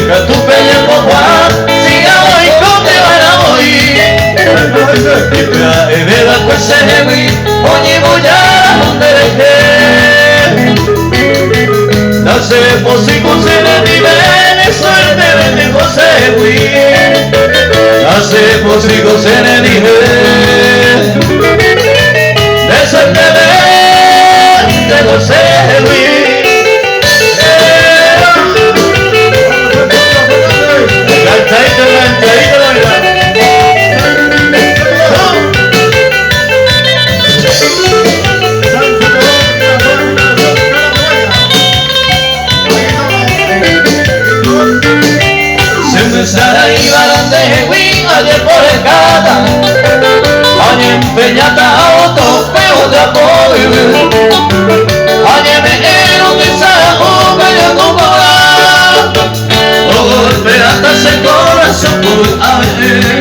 que tu pelle popa, si a hoy come van a morir. Y pea evela pues se hewi, oye voy a donde dejé. Nace posico se le vive, suerte de mi José hewi. Nace posico se le vive, de suerte de José hewi. Sara iba donde Win, ayer por el cata, ayer empeñata auto, pero de apoyo, ayer me quiero que saco, que yo como la, o golpe hasta ese corazón por ayer.